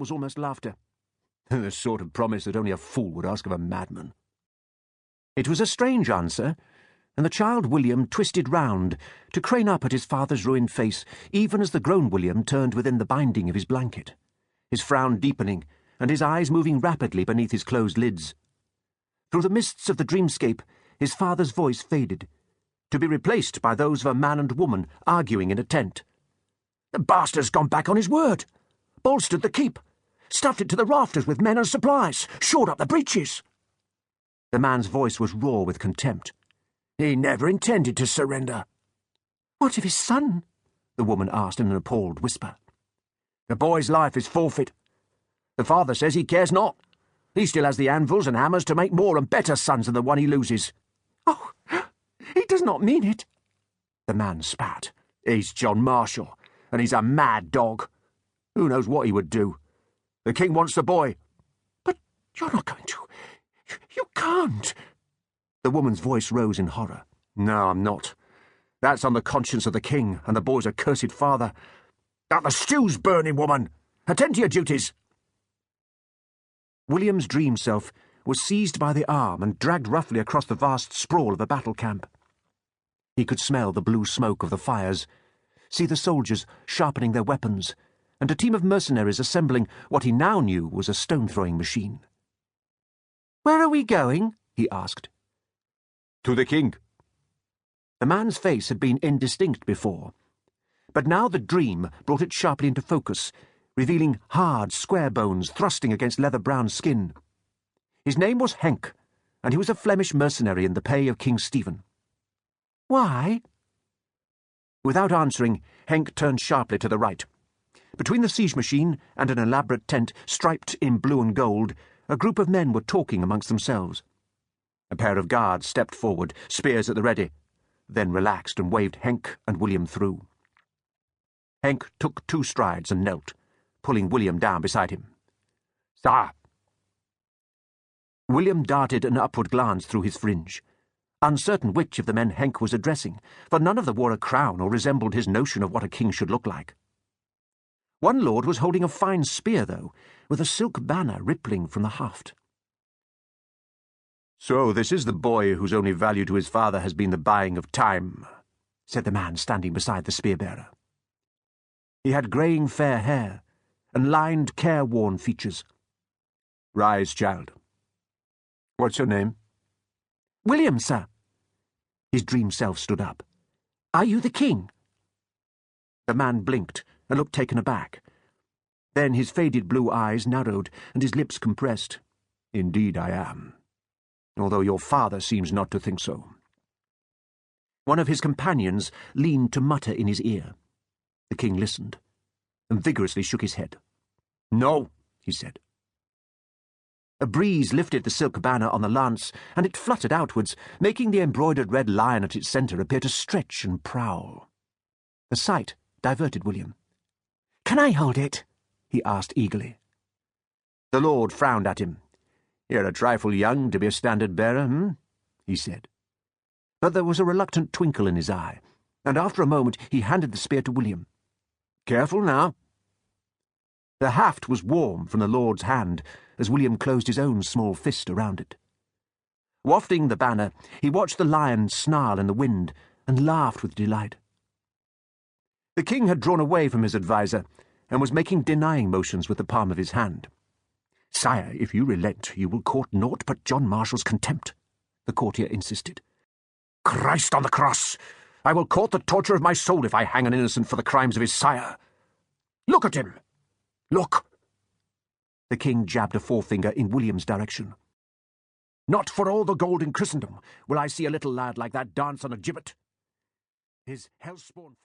was almost laughter. The sort of promise that only a fool would ask of a madman. It was a strange answer, and the child William twisted round to crane up at his father's ruined face, even as the grown William turned within the binding of his blanket, his frown deepening and his eyes moving rapidly beneath his closed lids. Through the mists of the dreamscape, his father's voice faded, to be replaced by those of a man and woman arguing in a tent. "The bastard's gone back on his word, bolstered the keep, stuffed it to the rafters with men and supplies, shored up the breaches." The man's voice was raw with contempt. "He never intended to surrender." "What of his son?" the woman asked in an appalled whisper. "The boy's life is forfeit. The father says he cares not. He still has the anvils and hammers to make more and better sons than the one he loses." "Oh, he does not mean it." The man spat. "He's John Marshal, and he's a mad dog. Who knows what he would do? The king wants the boy." "But you're not going to. You can't." The woman's voice rose in horror. "No, I'm not. That's on the conscience of the king and the boy's accursed father. That the stew's burning, woman! Attend to your duties." William's dream self was seized by the arm and dragged roughly across the vast sprawl of a battle camp. He could smell the blue smoke of the fires, see the soldiers sharpening their weapons, and a team of mercenaries assembling what he now knew was a stone-throwing machine. "Where are we going?" he asked. "To the king." The man's face had been indistinct before, but now the dream brought it sharply into focus, revealing hard, square bones thrusting against leather-brown skin. His name was Henk, and he was a Flemish mercenary in the pay of King Stephen. "Why?" Without answering, Henk turned sharply to the right. Between the siege machine and an elaborate tent striped in blue and gold, a group of men were talking amongst themselves. A pair of guards stepped forward, spears at the ready, then relaxed and waved Henk and William through. Henk took 2 strides and knelt, pulling William down beside him. "Sir!" William darted an upward glance through his fringe, uncertain which of the men Henk was addressing, for none of them wore a crown or resembled his notion of what a king should look like. One lord was holding a fine spear, though, with a silk banner rippling from the haft. "So this is the boy whose only value to his father has been the buying of time," said the man standing beside the spear-bearer. He had greying fair hair and lined, careworn features. "Rise, child. What's your name?" "William, sir." His dream self stood up. "Are you the king?" The man blinked and looked taken aback. Then his faded blue eyes narrowed and his lips compressed. "Indeed I am, although your father seems not to think so." One of his companions leaned to mutter in his ear. The king listened and vigorously shook his head. "No," he said. A breeze lifted the silk banner on the lance, and it fluttered outwards, making the embroidered red lion at its centre appear to stretch and prowl. The sight diverted William. "Can I hold it?" he asked eagerly. The lord frowned at him. "You're a trifle young to be a standard-bearer, he said. But there was a reluctant twinkle in his eye, and after a moment he handed the spear to William. "Careful now." The haft was warm from the lord's hand as William closed his own small fist around it. Wafting the banner, he watched the lion snarl in the wind and laughed with delight. The king had drawn away from his adviser and was making denying motions with the palm of his hand. "Sire, if you relent, you will court naught but John Marshal's contempt," the courtier insisted. "Christ on the cross! I will court the torture of my soul if I hang an innocent for the crimes of his sire. Look at him! Look!" The king jabbed a forefinger in William's direction. "Not for all the gold in Christendom will I see a little lad like that dance on a gibbet. His hell-spawn..."